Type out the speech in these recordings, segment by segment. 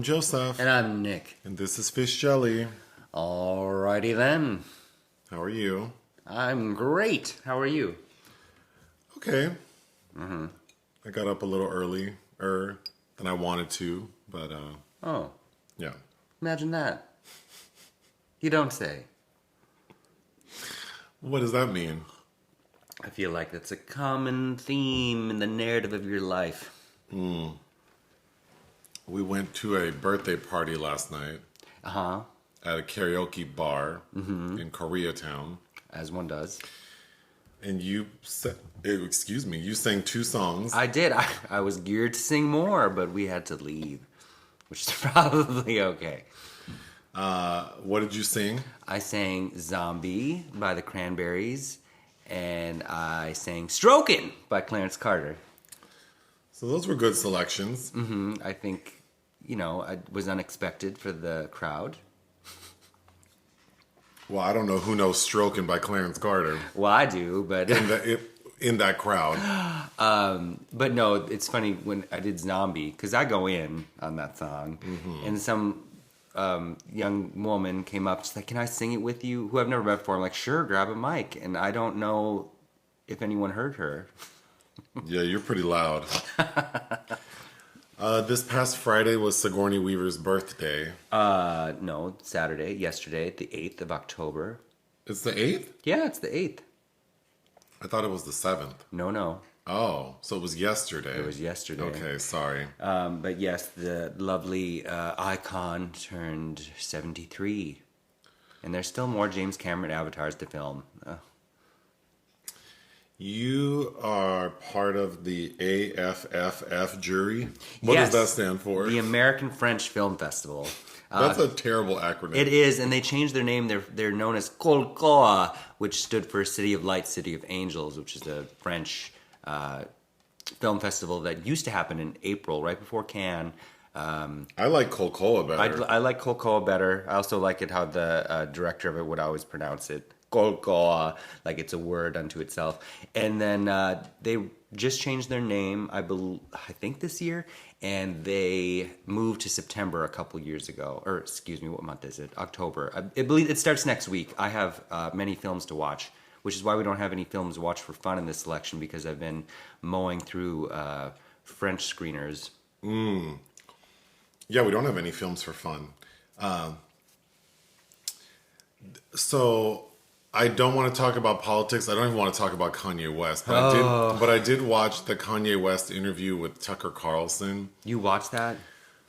I'm Joseph. And I'm Nick. And this is Fish Jelly. Alrighty then. How are you? I'm great. How are you? Okay. I got up a little earlier than I wanted to, but Oh, yeah. imagine that. You don't say. What does that mean? I feel like that's a common theme in the narrative of your life. We went to a birthday party last night Uh-huh. at a karaoke bar in Koreatown. As one does. And you sang 2 songs. I did. I was geared to sing more, but we had to leave. Which is probably okay. What did you sing? I sang Zombie by the Cranberries. And I sang Strokin' by Clarence Carter. So those were good selections. I think, it was unexpected for the crowd. Well, I don't know who knows "Strokin'" by Clarence Carter Well, I do, but in that crowd. but no, it's funny when I did Zombie, because I go in on that song, and some young woman came up, she's like, can I sing it with you? Who I've never met before. I'm like, sure, grab a mic. And I don't know if anyone heard her. Yeah, you're pretty loud. This past Friday was Sigourney Weaver's birthday. No, Saturday, yesterday, the 8th of October. It's the 8th? Yeah, it's the 8th. I thought it was the 7th. No. Oh, so it was yesterday. It was yesterday. Okay, sorry. But yes, the lovely icon turned 73. And there's still more James Cameron avatars to film. You are part of the AFFF jury. What Yes, does that stand for? The American French Film Festival. That's a terrible acronym. It is, and they changed their name. They're known as Colcoa, which stood for City of Lights, City of Angels, which is a French film festival that used to happen in April, right before Cannes. I like Coca-Cola better. I like Colcoa better. I also like it how the director of it would always pronounce it. Colcoa, like it's a word unto itself. And then they just changed their name, I think this year, and they moved to September a couple years ago. Or, excuse me, what month is it? October. I believe it starts next week. I have many films to watch, which is why we don't have any films to watch for fun in this selection, because I've been mowing through French screeners. Yeah, we don't have any films for fun. So I don't want to talk about politics. I don't even want to talk about Kanye West. But I did watch the Kanye West interview with Tucker Carlson. You watched that?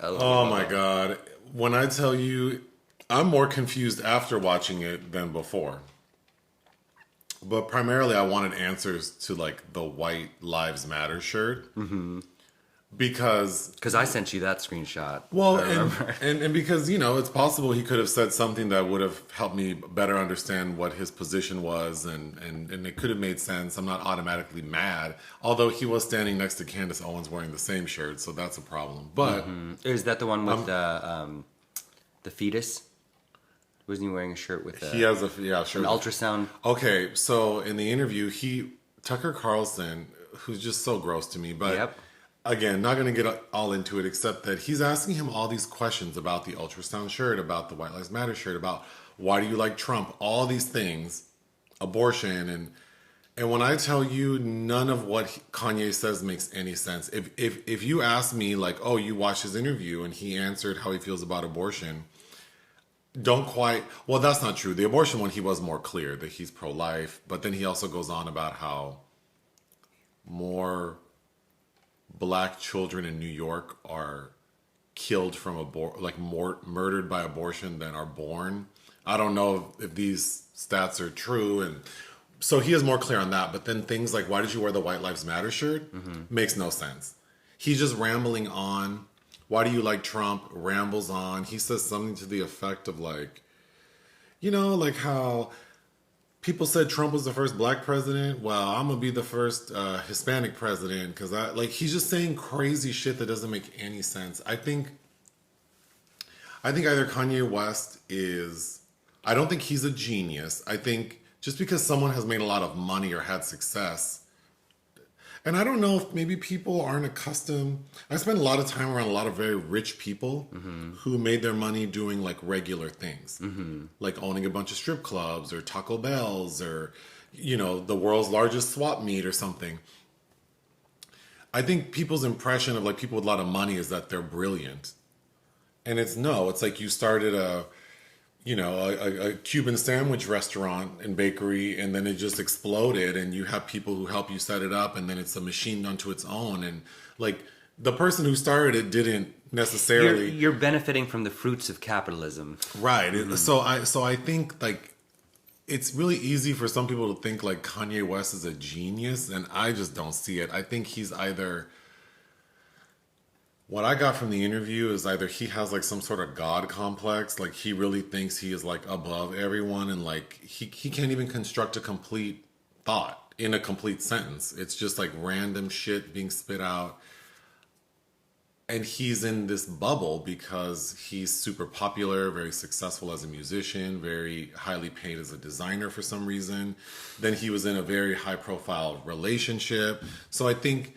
Oh my God. When I tell you, I'm more confused after watching it than before. But primarily I wanted answers to like the White Lives Matter shirt. Because I sent you that screenshot. Well, and because, it's possible he could have said something that would have helped me better understand what his position was, and it could have made sense. I'm not automatically mad, although he was standing next to Candace Owens wearing the same shirt, so that's a problem. But Is that the one with the fetus? Wasn't he wearing a shirt with he has shirt an ultrasound? Okay, so in the interview, Tucker Carlson, who's just so gross to me, but... Yep. Again, not going to get all into it, except that he's asking him all these questions about the ultrasound shirt, about the White Lives Matter shirt, about why do you like Trump, all these things, abortion, and when I tell you, none of what Kanye says makes any sense. If you ask me, like, oh, you watched his interview and he answered how he feels about abortion, well, that's not true. The abortion one, he was more clear that he's pro-life, but then he also goes on about how more Black children in New York are killed from murdered by abortion than are born. I don't know if these stats are true, and so he is more clear on that. But then things like, why did you wear the White Lives Matter shirt? Makes no sense. He's just rambling on. Why do you like Trump? Rambles on. He says something to the effect of like how people said Trump was the first Black president. Well, I'm going to be the first Hispanic president, because he's just saying crazy shit that doesn't make any sense. I think either Kanye West I don't think he's a genius. I think just because someone has made a lot of money or had success, And I don't know if maybe people aren't accustomed. I spent a lot of time around a lot of very rich people who made their money doing like regular things, like owning a bunch of strip clubs or Taco Bells or, the world's largest swap meet or something. I think people's impression of like people with a lot of money is that they're brilliant. And it's like you started a Cuban sandwich restaurant and bakery, and then it just exploded, and you have people who help you set it up, and then it's a machine unto its own. And like the person who started it didn't necessarily. You're benefiting from the fruits of capitalism, right? So I think like it's really easy for some people to think like Kanye West is a genius, and I just don't see it. I think he's either. What I got from the interview is either he has like some sort of God complex, like he really thinks he is like above everyone, and like he can't even construct a complete thought in a complete sentence. It's just like random shit being spit out. And he's in this bubble because he's super popular, very successful as a musician, very highly paid as a designer for some reason. Then he was in a very high profile relationship. So I think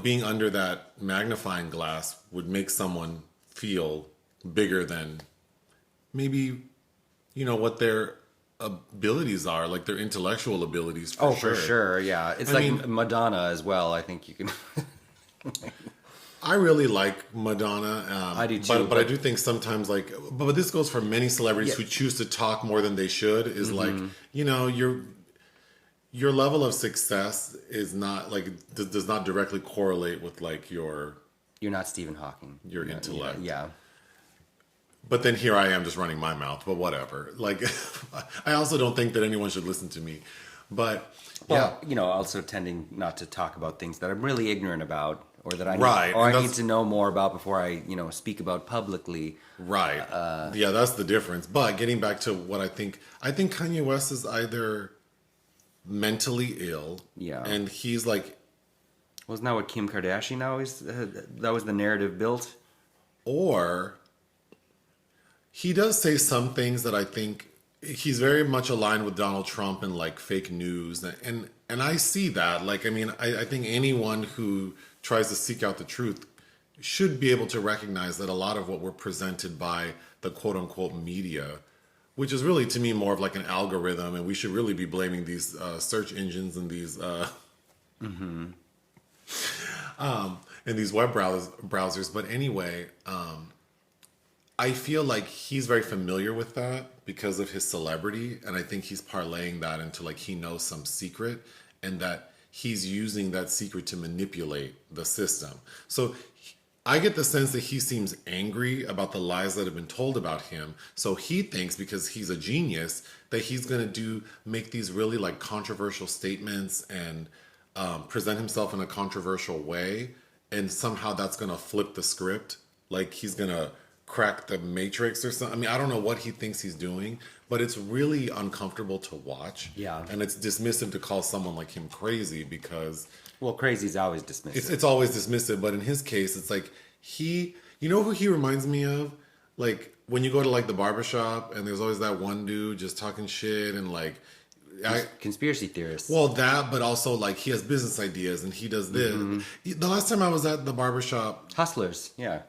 being under that magnifying glass would make someone feel bigger than maybe, what their abilities are, like their intellectual abilities. For sure, yeah. It's Madonna as well. I think you can. I really like Madonna. I do too. But I do think sometimes, like, but this goes for many celebrities who choose to talk more than they should. Is like, your level of success is not like does not directly correlate with like your. You're not Stephen Hawking. Your intellect. Yeah. But then here I am just running my mouth. But whatever. Like, I also don't think that anyone should listen to me. But also tending not to talk about things that I'm really ignorant about, or that I need to know more about before I speak about publicly. Right. That's the difference. But getting back to what I think Kanye West is either mentally ill. Yeah. And he's like, wasn't that what Kim Kardashian always? That was the narrative built. Or he does say some things that I think he's very much aligned with Donald Trump and like fake news, and I see that. Like, I mean, I think anyone who tries to seek out the truth should be able to recognize that a lot of what we're presented by the quote unquote media, which is really to me more of like an algorithm, and we should really be blaming these search engines and these and these web browsers. But anyway, I feel like he's very familiar with that because of his celebrity, and I think he's parlaying that into like he knows some secret, and that he's using that secret to manipulate the system. So I get the sense that he seems angry about the lies that have been told about him. So he thinks because he's a genius that he's going to make these really like controversial statements and present himself in a controversial way. And somehow that's going to flip the script. Like he's going to crack the matrix or something. I mean, I don't know what he thinks he's doing, but it's really uncomfortable to watch. Yeah. And it's dismissive to call someone like him crazy because... Well, crazy is always dismissive. It's always dismissive, but in his case, it's like who he reminds me of? Like when you go to like the barbershop and there's always that one dude just talking shit and like... conspiracy theorists. Well, that, but also like he has business ideas and he does this. Mm-hmm. The last time I was at the barbershop... Hustlers, yeah.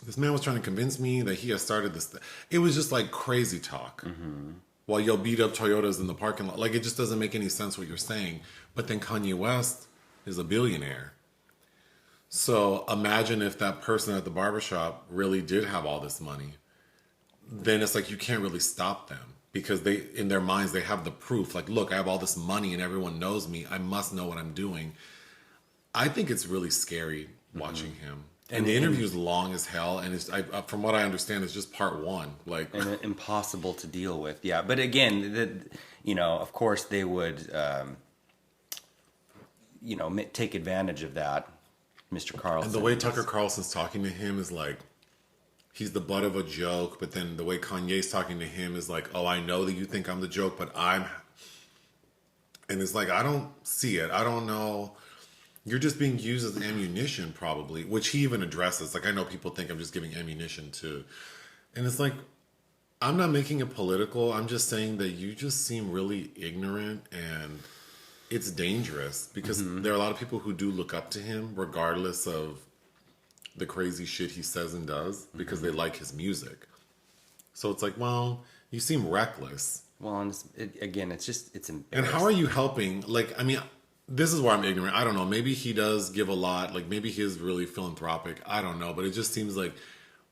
This man was trying to convince me that he has started this. It was just like crazy talk. Mm-hmm. While you'll beat up Toyotas in the parking lot. Like it just doesn't make any sense what you're saying. But then Kanye West is a billionaire. So imagine if that person at the barbershop really did have all this money. Then it's like you can't really stop them. Because they, in their minds, they have the proof. Like, look, I have all this money and everyone knows me. I must know what I'm doing. I think it's really scary watching him. And the interview is long as hell, and it's from what I understand, it's just part one. Like, and impossible to deal with. Yeah, but again, of course they would, take advantage of that, Mr. Carlson. And the way Tucker Carlson's talking to him is like, he's the butt of a joke. But then the way Kanye's talking to him is like, oh, I know that you think I'm the joke, but I'm. And it's like, I don't see it. I don't know. You're just being used as ammunition, probably, which he even addresses. Like, I know people think I'm just giving ammunition to. And it's like, I'm not making it political. I'm just saying that you just seem really ignorant and it's dangerous because there are a lot of people who do look up to him regardless of the crazy shit he says and does because they like his music. So it's like, well, you seem reckless. Well, and it's embarrassing. And how are you helping? Like, I mean, this is where I'm ignorant. I don't know. Maybe he does give a lot. Like, maybe he is really philanthropic. I don't know. But it just seems like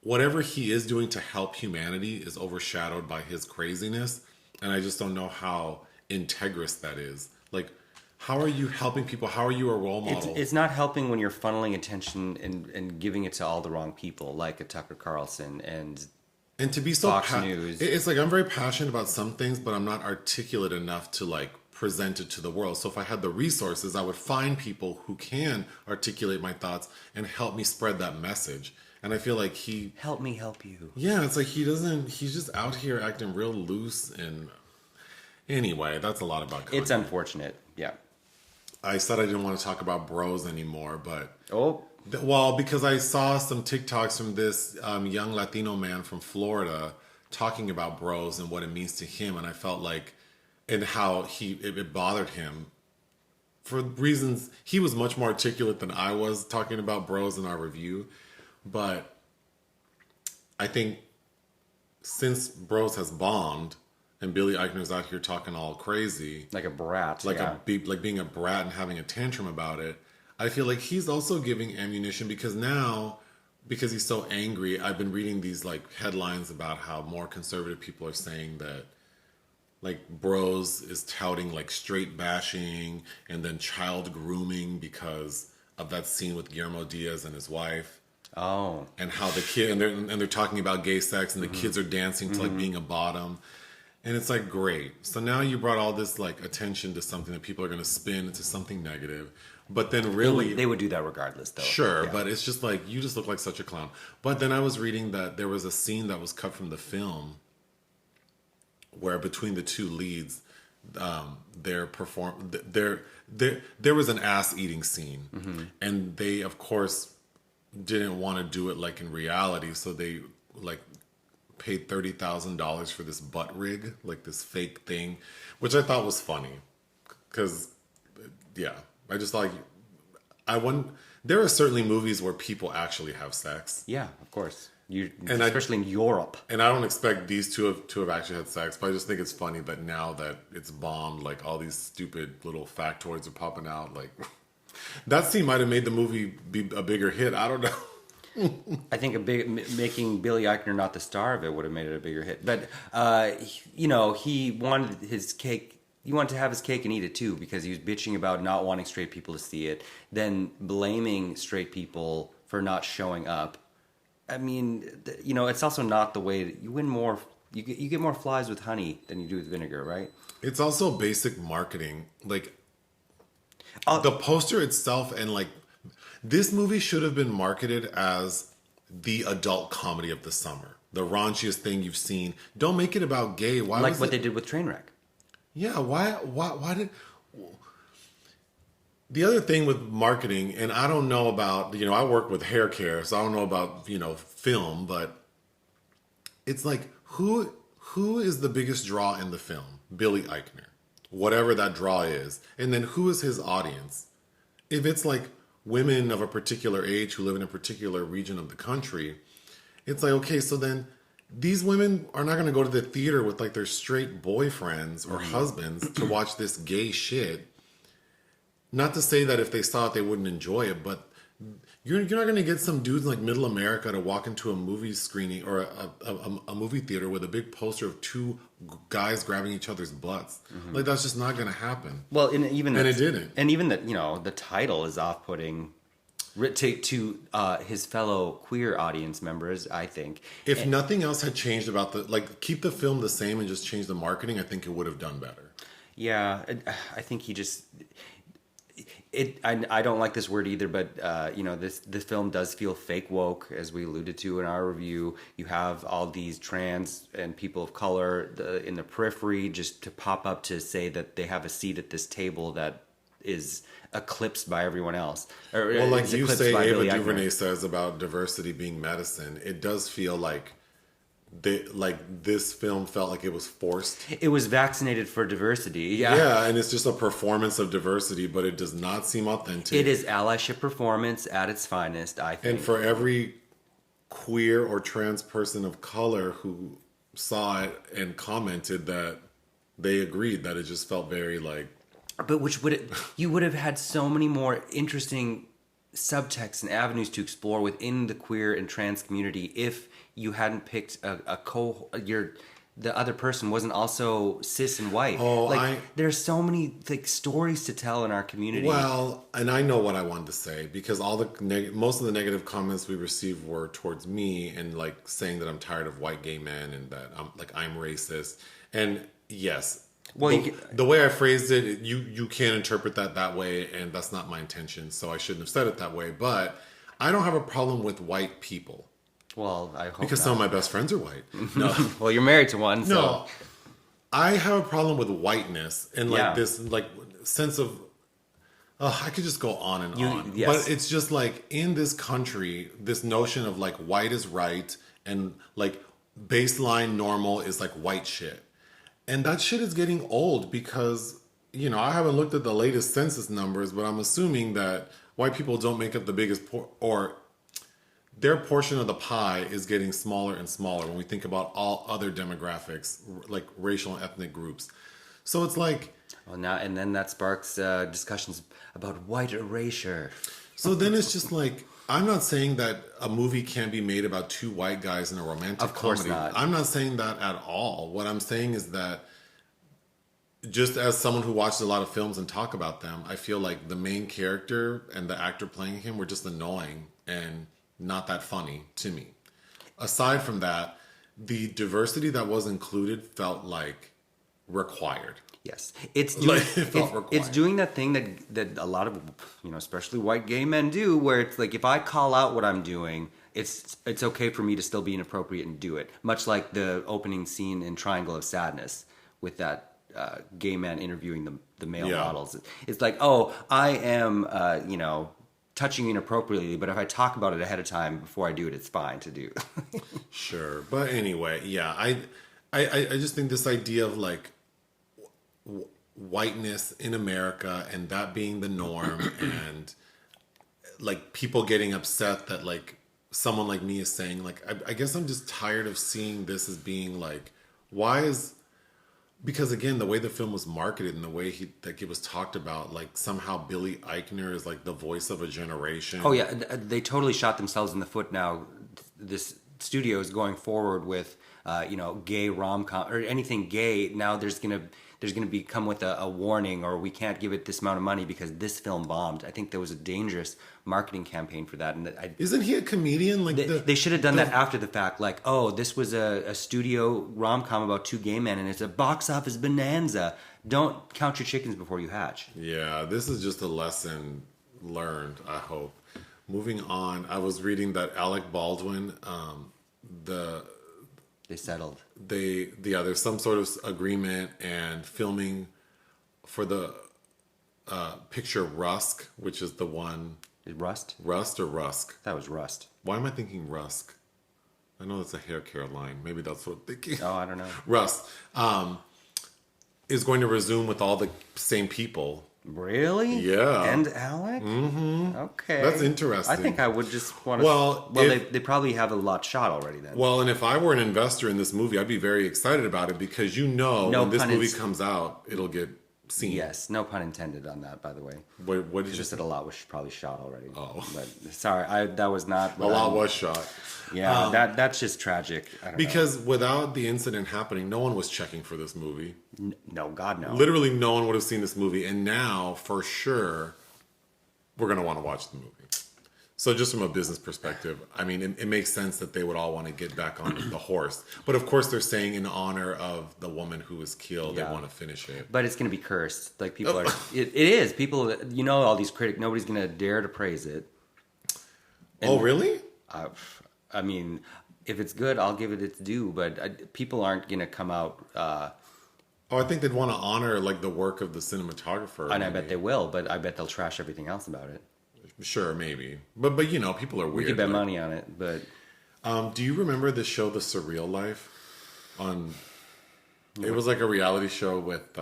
whatever he is doing to help humanity is overshadowed by his craziness. And I just don't know how integrous that is. Like, how are you helping people? How are you a role model? It's not helping when you're funneling attention and giving it to all the wrong people, like a Tucker Carlson and to be so Fox News. It's like I'm very passionate about some things, but I'm not articulate enough to like present it to the world. So if I had the resources, I would find people who can articulate my thoughts and help me spread that message. And I feel like he... Help me help you. Yeah, it's like he's just out here acting real loose. And anyway, that's a lot about Kanye. It's unfortunate, yeah. I said I didn't want to talk about bros anymore, but... Oh. Well, because I saw some TikToks from this young Latino man from Florida talking about bros and what it means to him. And I felt like... And how it bothered him. For reasons... He was much more articulate than I was talking about bros in our review. But I think since Bros has bombed and Billy Eichner's out here talking all crazy, like a brat, like being a brat and having a tantrum about it, I feel like he's also giving ammunition because he's so angry. I've been reading these like headlines about how more conservative people are saying that like Bros is touting like straight bashing and then child grooming because of that scene with Guillermo Diaz and his wife. Oh, and how the kid and they're talking about gay sex and the kids are dancing to like being a bottom, and it's like great. So now you brought all this like attention to something that people are going to spin into something negative, but then really they would do that regardless, though. Sure, yeah. But it's just like you just look like such a clown. But then I was reading that there was a scene that was cut from the film where between the two leads, there was an ass eating scene, and they of course didn't want to do it like in reality, so they like paid $30,000 for this butt rig, like this fake thing, which I thought was funny because yeah, I just like there are certainly movies where people actually have sex. Yeah, of course. Especially in Europe. And I don't expect these two to have actually had sex, but I just think it's funny that now that it's bombed, like all these stupid little factoids are popping out, like. That scene might have made the movie be a bigger hit. I don't know. I think making Billy Eichner not the star of it would have made it a bigger hit. But he wanted his cake. He wanted to have his cake and eat it too because he was bitching about not wanting straight people to see it, then blaming straight people for not showing up. I mean, it's also not the way you win more. You get more flies with honey than you do with vinegar, right? It's also basic marketing, like. The poster itself and like this movie should have been marketed as the adult comedy of the summer, the raunchiest thing you've seen. Don't make it about gay. Why? Like what they did with Trainwreck. Yeah. Why did? The other thing with marketing, and I don't know about I work with hair care, so I don't know about film, but it's like who is the biggest draw in the film? Billy Eichner. Whatever that draw is. And then who is his audience? If it's like women of a particular age who live in a particular region of the country, it's like, okay, so then these women are not going to go to the theater with like their straight boyfriends or husbands to watch this gay shit. Not to say that if they saw it, they wouldn't enjoy it, but you're not going to get some dudes in like middle America to walk into a movie screening or a movie theater with a big poster of two guys grabbing each other's butts. Like that's just not going to happen. Well, and it didn't. And even that, the title is off-putting to his fellow queer audience members, I think. If nothing else had changed about keep the film the same and just change the marketing, I think it would have done better. Yeah, I think he just... I don't like this word either, but this film does feel fake woke, as we alluded to in our review. You have all these trans and people of color in the periphery just to pop up to say that they have a seat at this table that is eclipsed by everyone else. Well, like you say, Ava DuVernay says about diversity being medicine, it does feel like this film felt like it was forced. It was vaccinated for diversity. Yeah. Yeah, and it's just a performance of diversity, but it does not seem authentic. It is allyship performance at its finest, I think. And for every queer or trans person of color who saw it and commented that they agreed that it just felt very like. But you would have had so many more interesting subtexts and avenues to explore within the queer and trans community if you hadn't picked the other person wasn't also cis and white. There's so many stories to tell in our community. Well, and I know what I wanted to say because most of the negative comments we received were towards me and like saying that I'm tired of white gay men and that I'm racist. And yes, well, the way I phrased it, you can interpret that way, and that's not my intention. So I shouldn't have said it that way. But I don't have a problem with white people. Well, I hope because not. some of my best friends are white. No, well, you're married to one. So. No, I have a problem with whiteness and this sense of. I could just go on and on, yes. But it's just like in this country, this notion of like white is right and like baseline normal is like white shit. And that shit is getting old because, I haven't looked at the latest census numbers, but I'm assuming that white people don't make up the biggest or their portion of the pie is getting smaller and smaller when we think about all other demographics, like racial and ethnic groups. So it's like... and then that sparks discussions about white erasure. So then it's just like... I'm not saying that a movie can't be made about two white guys in a romantic comedy. Of course not. I'm not saying that at all. What I'm saying is that just as someone who watches a lot of films and talk about them, I feel like the main character and the actor playing him were just annoying and not that funny to me. Aside from that, the diversity that was included felt like required. Yes, it's doing that thing that a lot of especially white gay men do, where it's like if I call out what I'm doing, it's okay for me to still be inappropriate and do it. Much like the opening scene in Triangle of Sadness with that gay man interviewing the male models. It's like, oh, I am touching inappropriately, but if I talk about it ahead of time before I do it, it's fine to do. Sure, but anyway, yeah, I just think this idea of like whiteness in America and that being the norm and like people getting upset that like someone like me is saying like I guess I'm just tired of seeing this as being like because again the way the film was marketed and the way it was talked about like somehow Billy Eichner is like the voice of a generation. Oh yeah, they totally shot themselves in the foot now. This studio is going forward with gay rom-com or anything gay. Now there's gonna come with a warning, or we can't give it this amount of money because this film bombed. I think there was a dangerous marketing campaign for that. And isn't he a comedian? Like they should have done that after the fact. Like, oh, this was a studio rom-com about two gay men, and it's a box office bonanza. Don't count your chickens before you hatch. Yeah, this is just a lesson learned, I hope. Moving on, I was reading that Alec Baldwin, they settled. There's some sort of agreement and filming for the picture Rusk, which is the one. Rust? Rust or Rusk? That was Rust. Why am I thinking Rusk? I know it's a hair care line. Maybe that's what I'm thinking. Oh, I don't know. Rust is going to resume with all the same people. Really? Yeah. And Alec? Mm-hmm. Okay. That's interesting. I think I would just want to... they probably have a lot shot already then. Well, and if I were an investor in this movie, I'd be very excited about it because when this movie comes out, it'll get seen. Yes, no pun intended on that, by the way. What did you just said? A lot was probably shot already. Oh. But sorry, that was not... A lot was shot. Yeah, that's just tragic. I don't know. Without the incident happening, no one was checking for this movie. No, God, no. Literally no one would have seen this movie. And now, for sure, we're going to want to watch the movie. So just from a business perspective, I mean, it makes sense that they would all want to get back on the horse. But of course, they're saying in honor of the woman who was killed, they want to finish it. But it's going to be cursed. Like people are... It is. People, all these critics, nobody's going to dare to praise it. And, really? I mean, if it's good, I'll give it its due. But people aren't going to come out... I think they'd want to honor like the work of the cinematographer. And I bet they will, but I bet they'll trash everything else about it. Sure, maybe. But people are weird. We could bet money on it, but... Do you remember the show The Surreal Life? On It was like a reality show with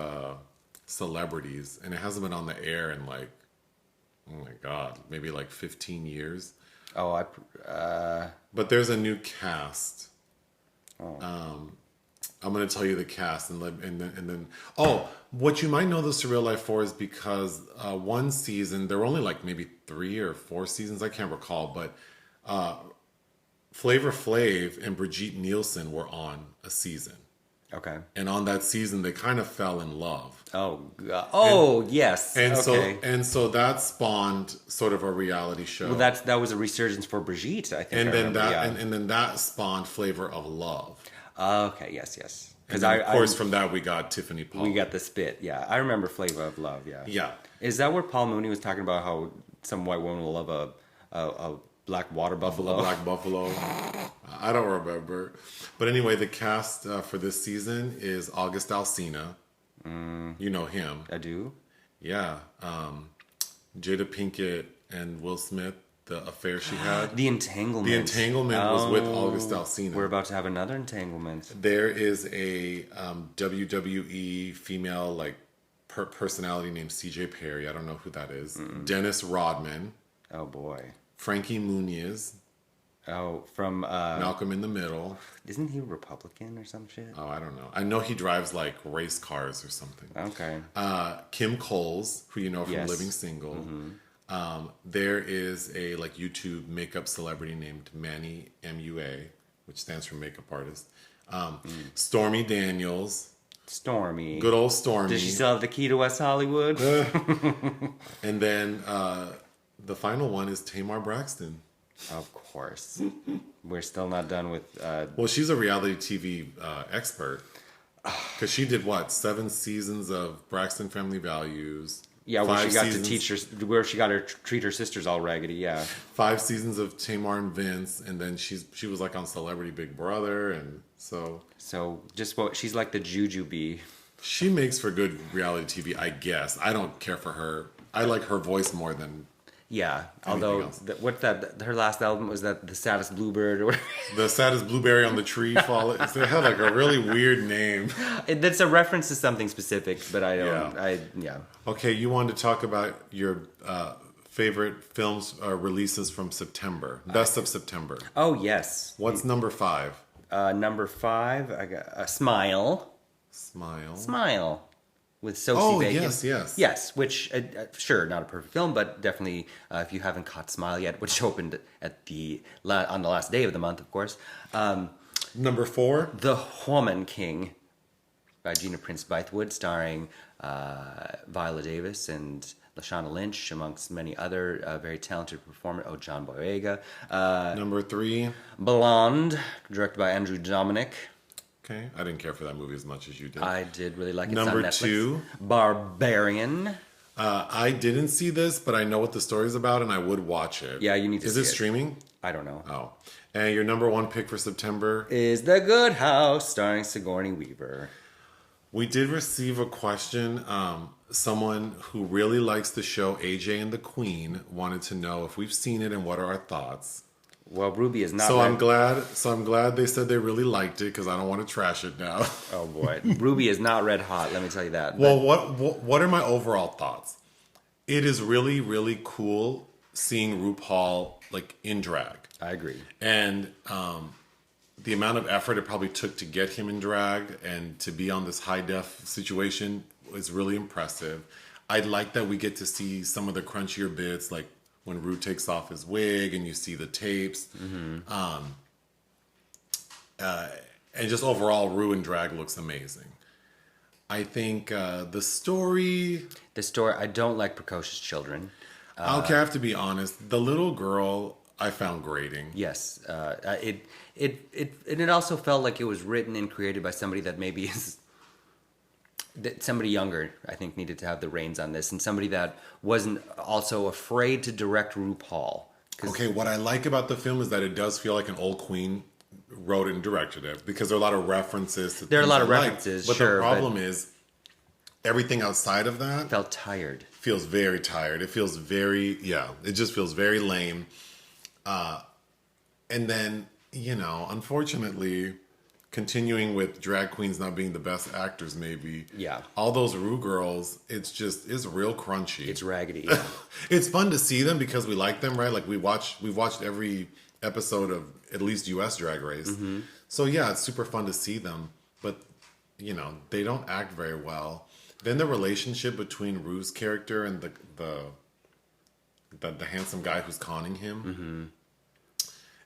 celebrities, and it hasn't been on the air in like, oh my god, maybe like 15 years. Oh, But there's a new cast. oh. I'm going to tell you the cast, and then what you might know The Surreal Life for is because one season, there were only like maybe 3 or 4 seasons, I can't recall, but Flavor Flav and Brigitte Nielsen were on a season. Okay. And on that season, they kind of fell in love. Oh, God. Oh, yes. And Okay. so that spawned sort of a reality show. Well, that was a resurgence for Brigitte, I think. and I then remember, and then that spawned Flavor of Love. Okay, yes. And then, of course, from that we got Tiffany Paul. We got the spit, yeah. I remember Flavor of Love, yeah. Yeah. Is that where Paul Mooney was talking about how some white woman will love a black water buffalo? A black buffalo. I don't remember. But anyway, the cast for this season is August Alsina. You know him. I do? Yeah. Jada Pinkett and Will Smith, the affair she had. The entanglement. The entanglement was with August Alsina. We're about to have another entanglement. There is a WWE female like personality named CJ Perry. I don't know who that is. Dennis Rodman. Oh, boy. Frankie Muniz. Oh, from... Malcolm in the Middle. Isn't he Republican or some shit? Oh, I don't know. I know he drives like race cars or something. Okay. Kim Coles, who you know from Yes. Living Single. There is a like YouTube makeup celebrity named Manny MUA, which stands for makeup artist. Stormy Daniels. Stormy. Good old Stormy. Does she still have the key to West Hollywood? And then the final one is Tamar Braxton. Of course. We're still not done with... Well, she's a reality TV expert. Because she did, 7 seasons of Braxton Family Values. yeah, where she 5 got seasons, to teach her... Where she got to treat her sisters all raggedy, yeah. 5 seasons of Tamar and Vince. And then she was like on Celebrity Big Brother. And so... So, just what... She's like the Jujubee. She makes for good reality TV, I guess. I don't care for her. I like her voice more than... Yeah, Anything although else. her last album was that The Saddest Bluebird or whatever. The Saddest Blueberry on the Tree falling. They had like a really weird name. That's a reference to something specific, but I don't. Yeah. Okay, you wanted to talk about your favorite films releases from September, best of September. Oh yes. What's number 5? Number 5, I got Smile. Smile. With Sosie Oh, Bacon. yes. Which sure, not a perfect film, but definitely if you haven't caught Smile yet, which opened at on the last day of the month, of course. Number 4? The Woman King by Gina Prince Bythewood, starring Viola Davis and Lashana Lynch, amongst many other very talented performers. Oh, John Boyega. Number 3? Blonde, directed by Andrew Dominic. Okay, I didn't care for that movie as much as you did. I did really like it. Number It's on Netflix. 2? Barbarian. I didn't see this, but I know what the story's about, and I would watch it. Yeah, you need to Is see it it. streaming? I don't know. Oh. And your number 1 pick for September? Is The Good House, starring Sigourney Weaver. We did receive a question. Someone who really likes the show AJ and the Queen wanted to know if we've seen it and what are our thoughts. Well, Ruby is not. So I'm glad they said they really liked it because I don't want to trash it now. Oh boy, Ruby is not red hot. Let me tell you that. Well, what are my overall thoughts? It is really, really cool seeing RuPaul like in drag. I agree. And the amount of effort it probably took to get him in drag and to be on this high def situation is really impressive. I like that we get to see some of the crunchier bits, like when Ru takes off his wig and you see the tapes. And just overall, Ru in drag looks amazing. I think the story... I don't like precocious children. Okay, I have to be honest. The little girl, I found grating. Yes. It also felt like it was written and created by somebody that maybe is... That somebody younger, I think, needed to have the reins on this, and somebody that wasn't also afraid to direct RuPaul. Okay, what I like about the film is that it does feel like an old queen wrote it and directed it, because there are a lot of references to There are a things lot of I like. references, but sure, the problem is everything outside of that felt tired. feels very tired. It feels very, it just feels very lame. And then, unfortunately, continuing with drag queens not being the best actors, maybe. Yeah. All those Rue girls, it's real crunchy. It's raggedy. Yeah. It's fun to see them because we like them, right? Like we've watched every episode of at least U.S. Drag Race. Mm-hmm. So yeah, it's super fun to see them, but they don't act very well. Then the relationship between Rue's character and the handsome guy who's conning him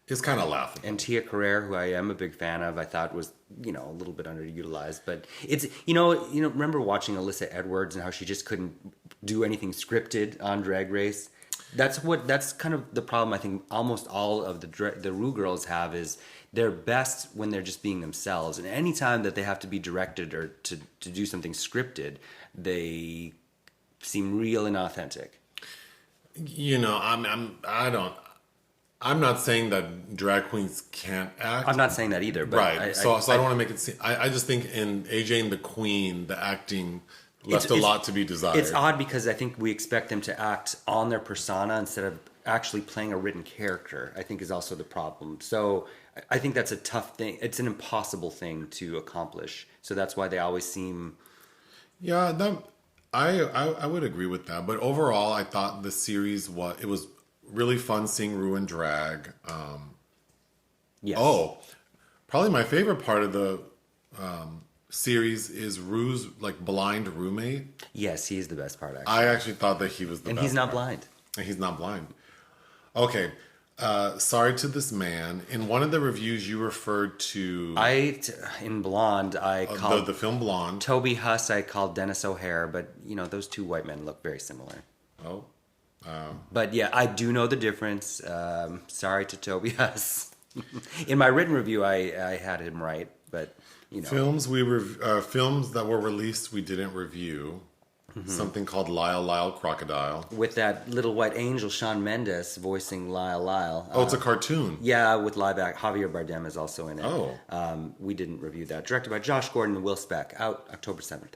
is kind of laughable. And Tia Carrere, who I am a big fan of, I thought was a little bit underutilized. But it's remember watching Alyssa Edwards and how she just couldn't do anything scripted on Drag Race. That's kind of the problem I think almost all of the Rue girls have is they're best when they're just being themselves. And any time that they have to be directed or to do something scripted, they seem real and authentic. I'm not saying that drag queens can't act. I'm not saying that either. But right. So I don't want to make it seem... I just think in AJ and the Queen, the acting left a lot to be desired. It's odd because I think we expect them to act on their persona instead of actually playing a written character, I think is also the problem. So I think that's a tough thing. It's an impossible thing to accomplish. So that's why they always seem... Yeah, I would agree with that. But overall, I thought the series was really fun seeing Rue in drag. Yes. Oh, probably my favorite part of the series is Rue's blind roommate. Yes, he's the best part. Actually, I actually thought that he was the best. And he's not part. blind. And he's not blind. Okay. Sorry to this man. In one of the reviews, you referred to in Blonde. I called the film Blonde. Toby Huss. I called Dennis O'Hare, but those two white men look very similar. Oh. But yeah, I do know the difference. Sorry to Toby Huss. In my written review, I had him right, but films films that were released we didn't review. Mm-hmm. Something called Lyle Lyle Crocodile with that little white angel Shawn Mendes voicing Lyle Lyle. Oh, it's a cartoon. Yeah, with live act. Javier Bardem is also in it. Oh, we didn't review that. Directed by Josh Gordon and Will Speck. Out October 7th.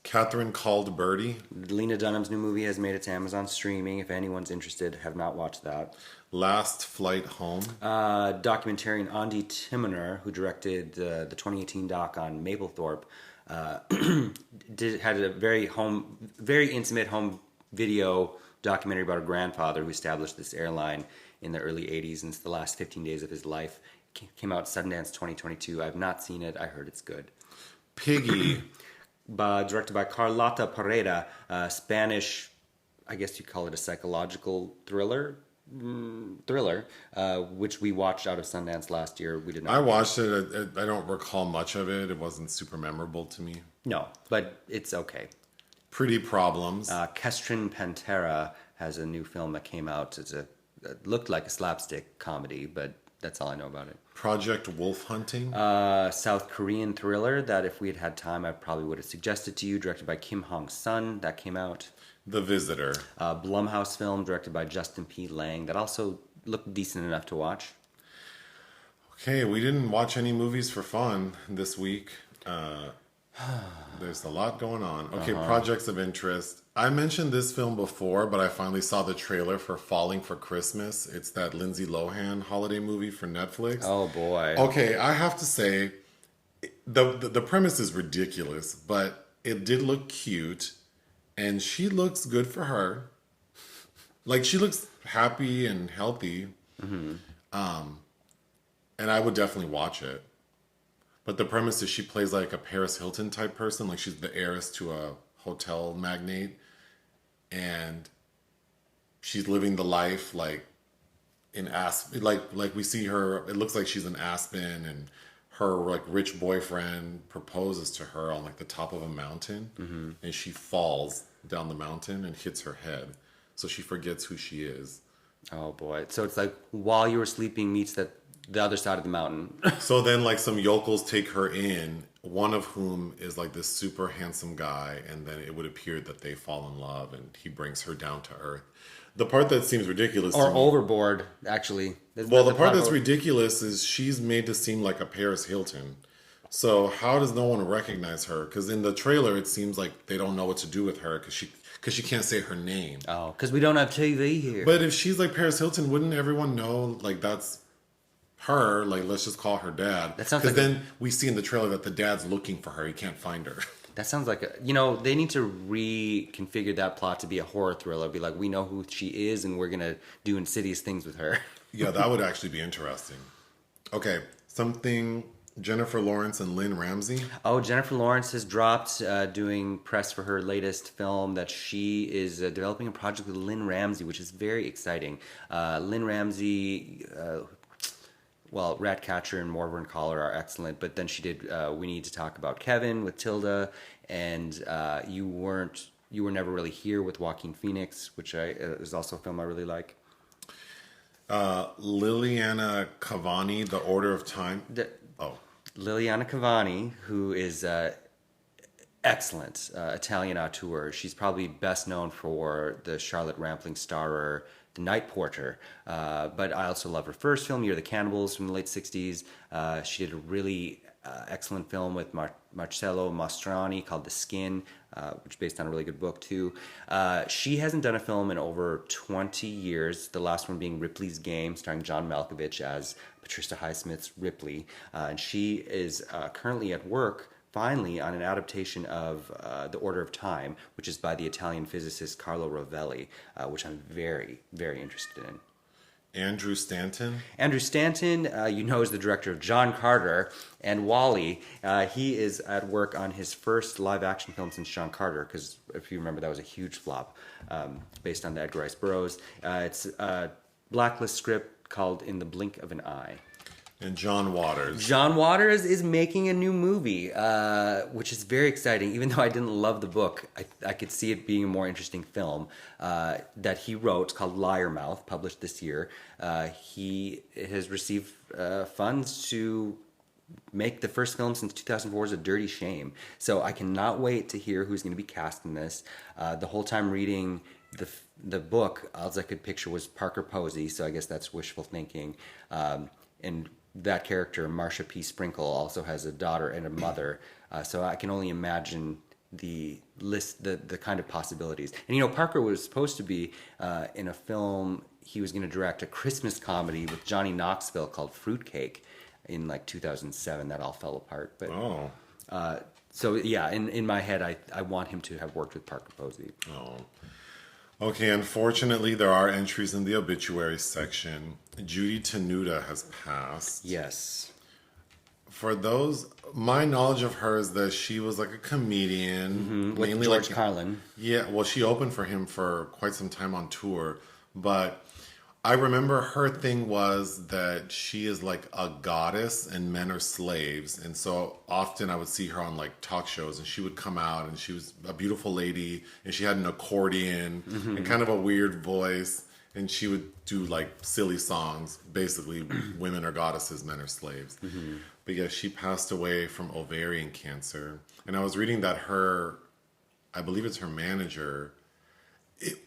Catherine Called Birdie. Lena Dunham's new movie has made it to Amazon streaming. If anyone's interested, have not watched that. Last Flight Home. Documentarian Andy Timoner, who directed the 2018 doc on Mapplethorpe, had a very intimate home video documentary about a grandfather who established this airline in the early 80s, and it's the last 15 days of his life. Came out Sundance 2022. I've not seen it. I heard it's good. Piggy. Directed by Carlota Pareda, Spanish, I guess you call it a psychological thriller, which we watched out of Sundance last year. We did not. I watched it. I don't recall much of it. It wasn't super memorable to me. No, but it's okay. Pretty Problems. Kestrin Pantera has a new film that came out. It looked like a slapstick comedy, but that's all I know about it. Project Wolf Hunting. South Korean thriller that if we had had time, I probably would have suggested to you. Directed by Kim Hong-sun. That came out. The Visitor. Blumhouse film directed by Justin P. Lang. That also looked decent enough to watch. Okay, we didn't watch any movies for fun this week. There's a lot going on. Okay, Projects of Interest. I mentioned this film before, but I finally saw the trailer for Falling for Christmas. It's that Lindsay Lohan holiday movie for Netflix. Oh, boy. Okay, I have to say, the premise is ridiculous, but it did look cute, and she looks good for her. She looks happy and healthy. Mm-hmm. And I would definitely watch it. But the premise is she plays like a Paris Hilton type person. Like she's the heiress to a hotel magnate. And she's living the life in Aspen. Like we see her, it looks like she's in Aspen, and her rich boyfriend proposes to her on the top of a mountain. Mm-hmm. And she falls down the mountain and hits her head. So she forgets who she is. Oh boy. So it's like While You Were Sleeping meets the other side of the mountain. So then some yokels take her in, one of whom is this super handsome guy, and then it would appear that they fall in love and he brings her down to earth. The part that seems ridiculous or overboard, actually. Well, the part that's ridiculous is she's made to seem like a Paris Hilton. So how does no one recognize her? Because in the trailer, it seems like they don't know what to do with her because she can't say her name. Oh, because we don't have TV here. But if she's like Paris Hilton, wouldn't everyone know that's her, like let's just call her dad. That sounds because like then we see in the trailer that the dad's looking for her. He can't find her. That sounds like they need to reconfigure that plot to be a horror thriller. Be like, we know who she is, and we're gonna do insidious things with her. Yeah, that would actually be interesting. Okay, something Jennifer Lawrence and Lynn Ramsey. Oh, Jennifer Lawrence has dropped doing press for her latest film that she is developing a project with Lynn Ramsey, which is very exciting. Lynn Ramsey, Ratcatcher and Morven Caller are excellent, but then she did We Need to Talk About Kevin with Tilda, and You Were Never Really Here with Joaquin Phoenix, which is also a film I really like. Liliana Cavani, The Order of Time. Liliana Cavani, who is excellent Italian auteur. She's probably best known for the Charlotte Rampling starrer, The Night Porter. But I also love her first film, Year of the Cannibals, from the late 60s. She did a really excellent film with Marcello Mastroianni called The Skin, which is based on a really good book too. She hasn't done a film in over 20 years, the last one being Ripley's Game, starring John Malkovich as Patricia Highsmith's Ripley. And she is currently at work, finally, on an adaptation of The Order of Time, which is by the Italian physicist Carlo Rovelli, which I'm very, very interested in. Andrew Stanton. Andrew Stanton, is the director of John Carter and Wall-E. He is at work on his first live-action film since John Carter, because if you remember, that was a huge flop, based on the Edgar Rice Burroughs. It's a Blacklist script called In the Blink of an Eye. And John Waters. John Waters is making a new movie, which is very exciting. Even though I didn't love the book, I could see it being a more interesting film that he wrote called Liar Mouth, published this year. He has received funds to make the first film since 2004's A Dirty Shame. So I cannot wait to hear who's going to be cast in this. The whole time reading the book, all I could picture was Parker Posey, so I guess that's wishful thinking. And that character, Marsha P. Sprinkle, also has a daughter and a mother. So I can only imagine the kind of possibilities. And Parker was supposed to be in a film. He was going to direct a Christmas comedy with Johnny Knoxville called Fruitcake in 2007. That all fell apart. But so yeah, in my head, I want him to have worked with Parker Posey. Oh. Okay, unfortunately, there are entries in the obituary section. Judy Tenuta has passed. Yes. For those, my knowledge of her is that she was like a comedian. With mainly George Carlin. Yeah, well, she opened for him for quite some time on tour. But I remember her thing was that she is like a goddess and men are slaves. And so often I would see her on talk shows and she would come out and she was a beautiful lady and she had an accordion and kind of a weird voice. And she would do silly songs, basically women are goddesses, men are slaves. But yeah, she passed away from ovarian cancer. And I was reading that I believe it's her manager,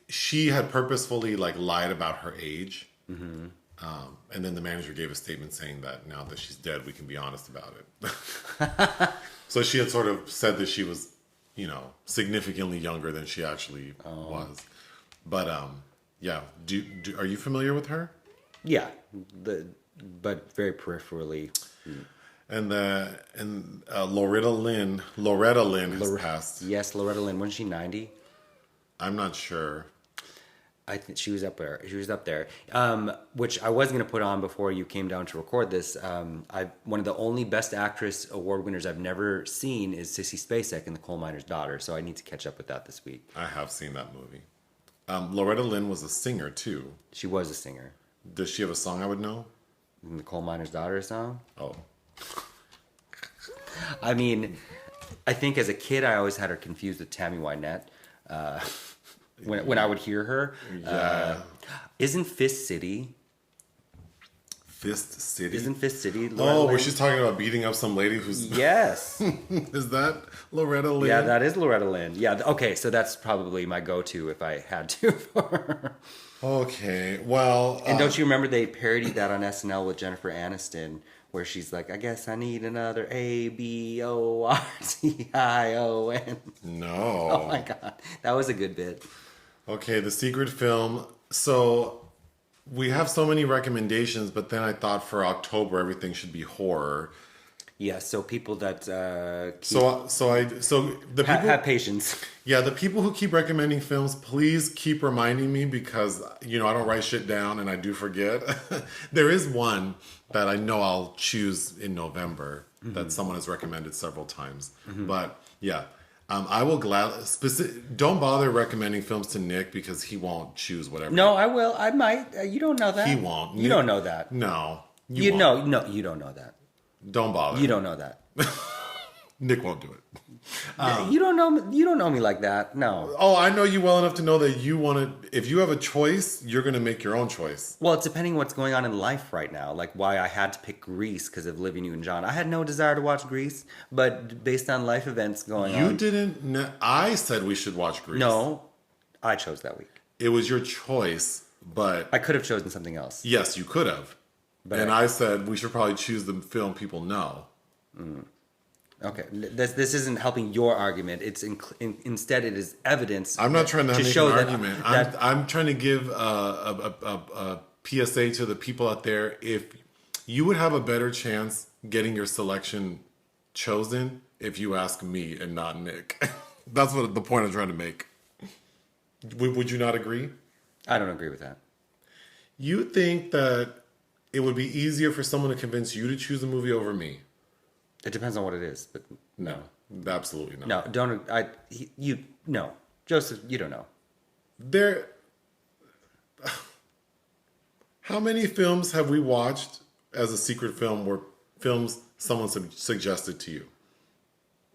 she had purposefully lied about her age. And then the manager gave a statement saying that now that she's dead, we can be honest about it. So she had sort of said that she was, significantly younger than she actually was. But yeah, are you familiar with her? Yeah, but very peripherally. And Loretta Lynn has passed. Yes, Loretta Lynn. Wasn't she 90? I'm not sure. I think she was up there. Which I was going to put on before you came down to record this. One of the only Best Actress award winners I've never seen is Sissy Spacek in The Coal Miner's Daughter. So I need to catch up with that this week. I have seen that movie. Loretta Lynn was a singer too. She was a singer. Does she have a song I would know? In The Coal Miner's Daughter song? Oh. I mean, I think as a kid I always had her confused with Tammy Wynette. When I would hear her. Yeah. Isn't Fist City? Fist City? Isn't Fist City? Where she's talking about beating up some lady who's... Yes. Is that Loretta Lynn? Yeah, that is Loretta Lynn. Yeah, okay, so that's probably my go-to if I had to for her. Okay, well... And don't you remember they parodied that on SNL with Jennifer Aniston, where she's like, I guess I need another ABORTION. No. Oh my God, that was a good bit. Okay, The Secret Film. So we have so many recommendations, but then I thought for October everything should be horror. Yeah, so people that The people have patience. Yeah, the people who keep recommending films, please keep reminding me because, I don't write shit down and I do forget. There is one that I know I'll choose in November that someone has recommended several times. But yeah, I will gladly... Don't bother recommending films to Nick because he won't choose whatever. No, I will. I might. You don't know that. He won't. You don't know that. No. You know, no, you don't know that. Don't bother. You don't know that. Nick won't do it. You don't know. You don't know me like that. No. Oh, I know you well enough to know that you want to. If you have a choice, you're going to make your own choice. Well, it's depending what's going on in life right now. Like why I had to pick Grease because of Olivia Newton-John. I had no desire to watch Grease, but based on life events going on. You didn't. I said we should watch Grease. No, I chose that week. It was your choice, but I could have chosen something else. yes, you could have. But and I said we should probably choose the film people know. Okay, this isn't helping your argument. It's instead it is evidence. I'm not trying to make show an that, argument. that I'm trying to give a PSA to the people out there. If you would have a better chance getting your selection chosen if you ask me and not Nick. That's what the point I'm trying to make. Would you not agree? I don't agree with that. You think that it would be easier for someone to convince you to choose a movie over me? It depends on what it is, but No, absolutely not. no, don't. No, Joseph, you don't know. How many films have we watched as a secret film were films someone suggested to you?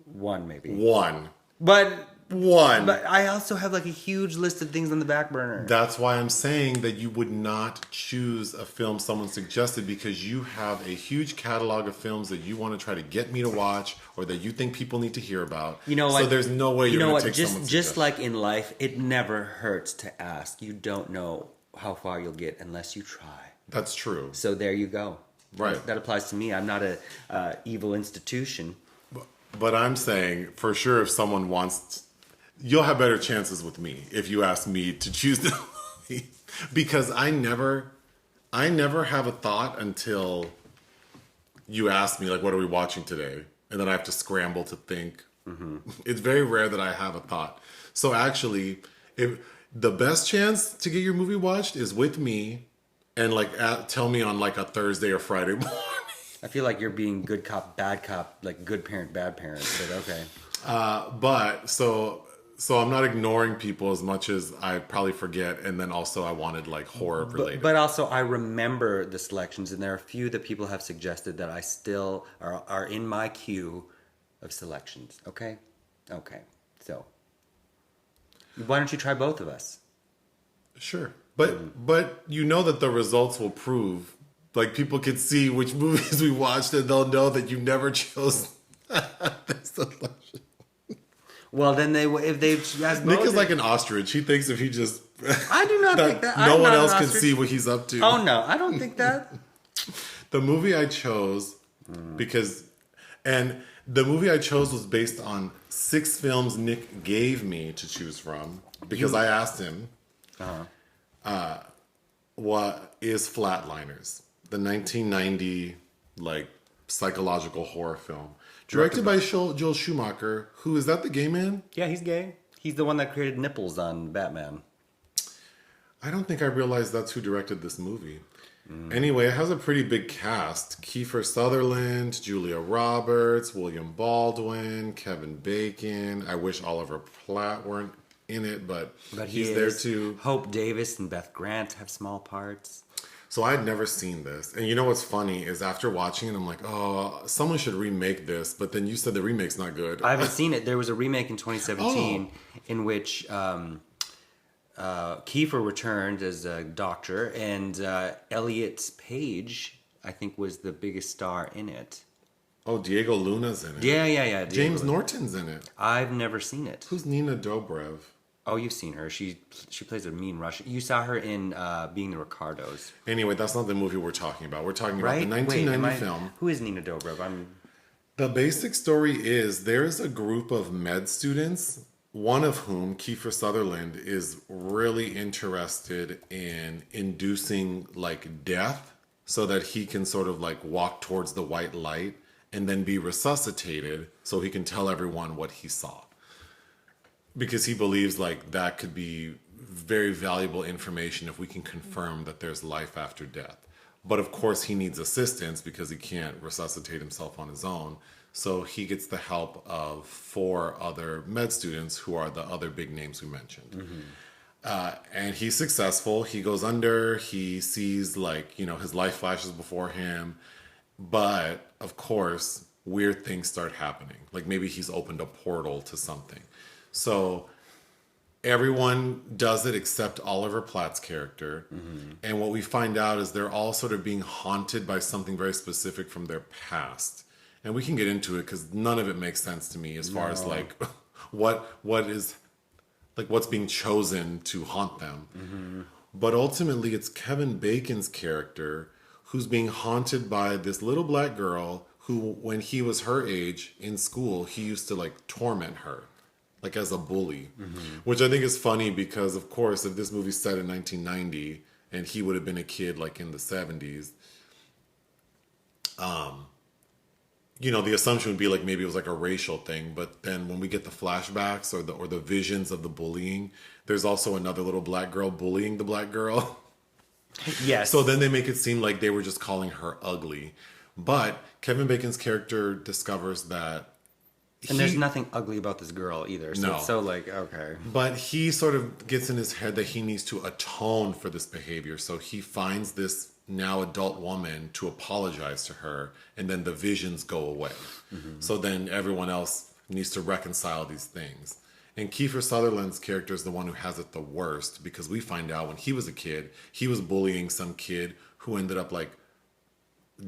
One maybe. One. But But I also have like a huge list of things on the back burner. that's why I'm saying that you would not choose a film someone suggested because you have a huge catalog of films that you want to try to get me to watch or that you think people need to hear about. You know what? So there's no way you're going to take just someone's just suggestion. like in life, it never hurts to ask. You don't know how far you'll get unless you try. That's true. So there you go. Right. That applies to me. I'm not a evil institution. But I'm saying for sure if someone wants... You'll have better chances with me if you ask me to choose the movie. Because I never have a thought until you ask me, like, what are we watching today? And then I have to scramble to think. Mm-hmm. It's very rare that I have a thought. So actually, if the best chance to get your movie watched is with me and tell me on like a Thursday or Friday morning. I feel like you're being good cop, bad cop, like good parent, bad parent. But okay. So I'm not ignoring people as much as I probably forget, and then also I wanted like horror related. But also I remember the selections, and there are a few that people have suggested that I still are in my queue of selections. Okay? So why don't you try both of us? Sure, but you know that the results will prove. Like people can see which movies we watched, and they'll know that you never chose the selection. Well, then if they ask Nick is like an ostrich. He thinks if he just I do not think that no I'm one not else an can ostrich. see what he's up to. Oh no, I don't think that. The movie I chose the movie I chose was based on 6 films Nick gave me to choose from because I asked him, what is Flatliners, the 1990 like psychological horror film. Directed by Joel Schumacher, who is that the gay man? Yeah, he's gay. He's the one that created nipples on Batman. I don't think I realized that's who directed this movie. Anyway, it has a pretty big cast. Kiefer Sutherland, Julia Roberts, William Baldwin, Kevin Bacon. I wish Oliver Platt weren't in it, but he's there too. Hope Davis and Beth Grant have small parts. So I had never seen this. And you know what's funny is after watching it, I'm like, oh, someone should remake this. But then you said the remake's not good. I haven't seen it. There was a remake in 2017 in which Kiefer returned as a doctor, and Elliot Page, I think, was the biggest star in it. Oh, Diego Luna's in it. Yeah. James Norton's in it. I've never seen it. Who's Nina Dobrev? Oh, you've seen her. She plays a mean Russian. You saw her in Being the Ricardos. Anyway, that's not the movie we're talking about. We're talking about Right? the 1990 film. Who is Nina Dobrev? The basic story is there's a group of med students one of whom, Kiefer Sutherland, is really interested in inducing like death so that he can sort of like walk towards the white light and then be resuscitated so he can tell everyone what he saw. Because he believes like that could be very valuable information if we can confirm that there's life after death. But of course he needs assistance because he can't resuscitate himself on his own. So he gets the help of 4 other med students who are the other big names we mentioned. And he's successful. He goes under, he sees like, you know, his life flashes before him. But of course, weird things start happening. Like maybe he's opened a portal to something. So everyone does it except Oliver Platt's character. And what we find out is they're all sort of being haunted by something very specific from their past. And we can get into it because none of it makes sense to me as far as like what is like what's being chosen to haunt them. But ultimately it's Kevin Bacon's character who's being haunted by this little black girl who, when he was her age in school, he used to like torment her. Like as a bully, which I think is funny because, of course, if this movie's set in 1990 and he would have been a kid like in the 70s, you know, the assumption would be like maybe it was like a racial thing. But then when we get the flashbacks or the visions of the bullying, there's also another little black girl bullying the black girl. Yes. So then they make it seem like they were just calling her ugly. But Kevin Bacon's character discovers that and there's nothing ugly about this girl either. So it's so like, okay. But he sort of gets in his head that he needs to atone for this behavior. So he finds this now adult woman to apologize to her. And then the visions go away. So then everyone else needs to reconcile these things. And Kiefer Sutherland's character is the one who has it the worst. Because we find out when he was a kid, he was bullying some kid who ended up like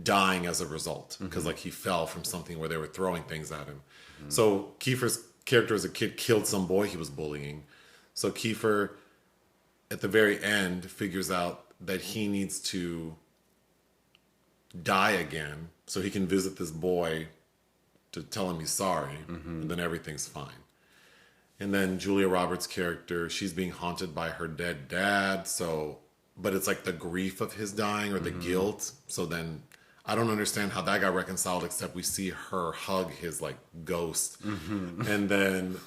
dying as a result. Because like he fell from something where they were throwing things at him. So Kiefer's character as a kid killed some boy he was bullying. So Kiefer, at the very end, figures out that he needs to die again so he can visit this boy to tell him he's sorry. And then everything's fine. And then Julia Roberts' character, she's being haunted by her dead dad. So, but it's like the grief of his dying or the guilt. So then I don't understand how that got reconciled, except we see her hug his like ghost. And then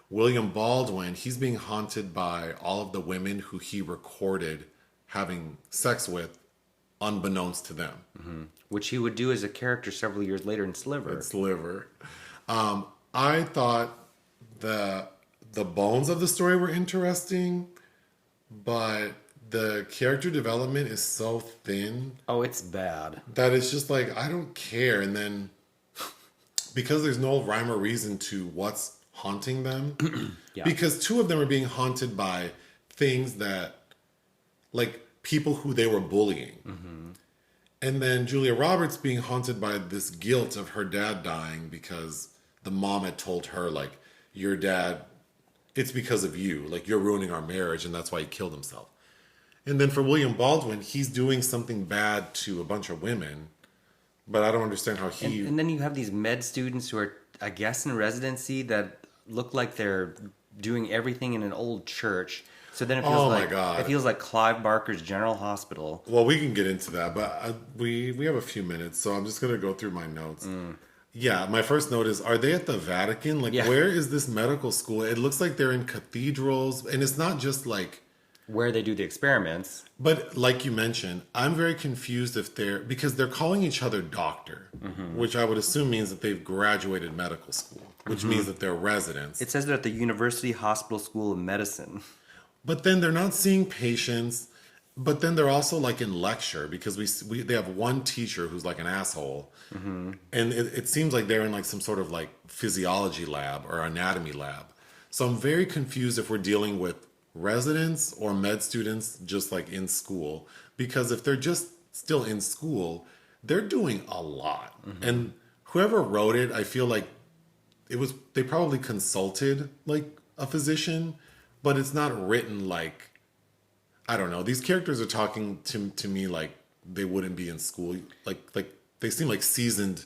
William Baldwin, he's being haunted by all of the women who he recorded having sex with unbeknownst to them. Which he would do as a character several years later in Sliver. I thought the bones of the story were interesting, but the character development is so thin. Oh, it's bad. That it's just like, I don't care. And then because there's no rhyme or reason to what's haunting them, because 2 of them are being haunted by things that, like, people who they were bullying. And then Julia Roberts being haunted by this guilt of her dad dying because the mom had told her, like, your dad, it's because of you. Like, you're ruining our marriage, and that's why he killed himself. And then for William Baldwin, he's doing something bad to a bunch of women, but I don't understand how he... And then you have these med students who are, I guess, in residency that look like they're doing everything in an old church. So then it feels it feels like Clive Barker's General Hospital. Well, we can get into that, but we have a few minutes, so I'm just going to go through my notes. Yeah, my first note is, are they at the Vatican? Like, where is this medical school? It looks like they're in cathedrals, and it's not just like... where they do the experiments. But like you mentioned, I'm very confused because they're calling each other doctor, which I would assume means that they've graduated medical school, which means that they're residents. It says they're at the University Hospital School of Medicine. But then they're not seeing patients, but then they're also like in lecture because they have one teacher who's like an asshole. And it seems like they're in like some sort of like physiology lab or anatomy lab. So I'm very confused if we're dealing with residents or med students just like in school, because if they're just still in school, they're doing a lot. And whoever wrote it, I feel like they probably consulted like a physician, but it's not written like, I don't know, these characters are talking to me like they wouldn't be in school, like they seem like seasoned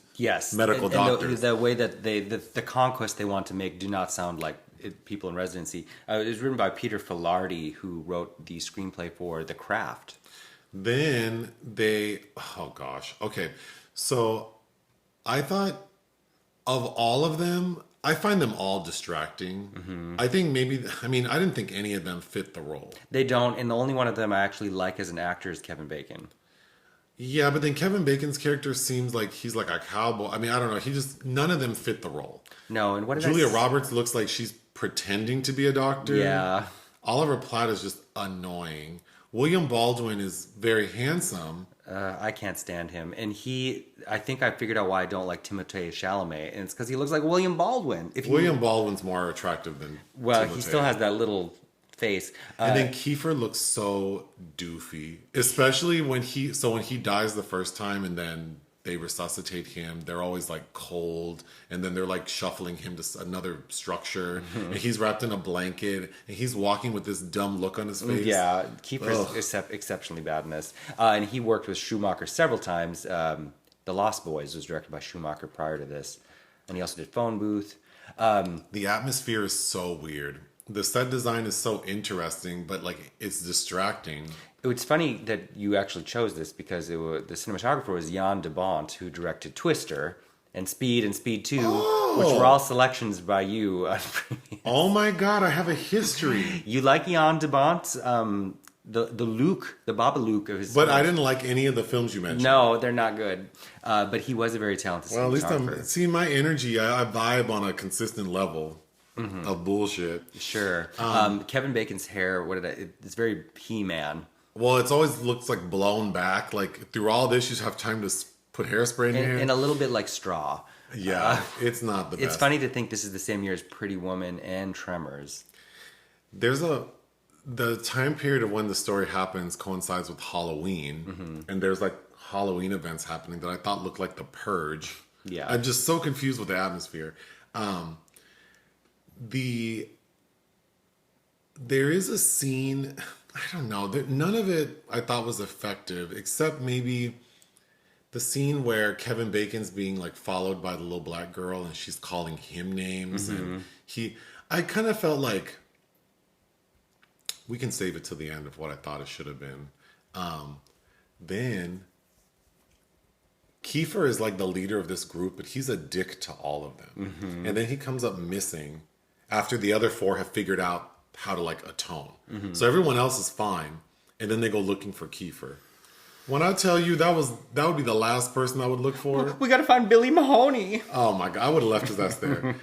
medical doctors. The way that the conquest they want to make do not sound like people in residency. It was written by Peter Filardi, who wrote the screenplay for The Craft. Then oh gosh. Okay. So I thought of all of them, I find them all distracting. Mm-hmm. I think I didn't think any of them fit the role. They don't, and the only one of them I actually like as an actor is Kevin Bacon. Yeah, but then Kevin Bacon's character seems like he's like a cowboy. I mean, I don't know. None of them fit the role. No, and what did Julia Roberts looks like she's pretending to be a doctor. Yeah. Oliver Platt is just annoying. William Baldwin is very handsome. I can't stand him. And I think I figured out why I don't like Timothée Chalamet. And it's because he looks like William Baldwin. William Baldwin's more attractive than Timothée. He still has that little face. And then Kiefer looks so doofy. Especially when he dies the first time and then they resuscitate him, they're always like cold, and then they're like shuffling him to another structure, and he's wrapped in a blanket, and he's walking with this dumb look on his face. Yeah, Kiefer's exceptionally bad in this. And he worked with Schumacher several times. The Lost Boys was directed by Schumacher prior to this, and he also did Phone Booth. The atmosphere is so weird. The set design is so interesting, but like it's distracting. It's funny that you actually chose this because the cinematographer was Jan de Bont, who directed Twister and Speed 2, which were all selections by you. Oh my God, I have a history. You like Jan de Bont's the Luke, the Baba Luke of his. But I didn't like any of the films you mentioned. No, they're not good. But he was a very talented cinematographer. At least see my energy. I vibe on a consistent level. Of bullshit. Sure. Kevin Bacon's hair, it's very He-Man. Well, it's always looks like blown back. Like through all this, you just have time to put hairspray in your hair. And a little bit like straw. Yeah, it's not the best. It's funny to think this is the same year as Pretty Woman and Tremors. The time period of when the story happens coincides with Halloween. And there's like Halloween events happening that I thought looked like The Purge. Yeah. I'm just so confused with the atmosphere. There is a scene, I don't know, none of it I thought was effective, except maybe the scene where Kevin Bacon's being like followed by the little black girl and she's calling him names. And I kind of felt like we can save it to the end of what I thought it should have been. Then Kiefer is like the leader of this group, but he's a dick to all of them. And then he comes up missing after the other four have figured out how to like atone. So everyone else is fine. And then they go looking for Kiefer. When I tell you that would be the last person I would look for. We got to find Billy Mahoney. Oh my God. I would have left his ass there.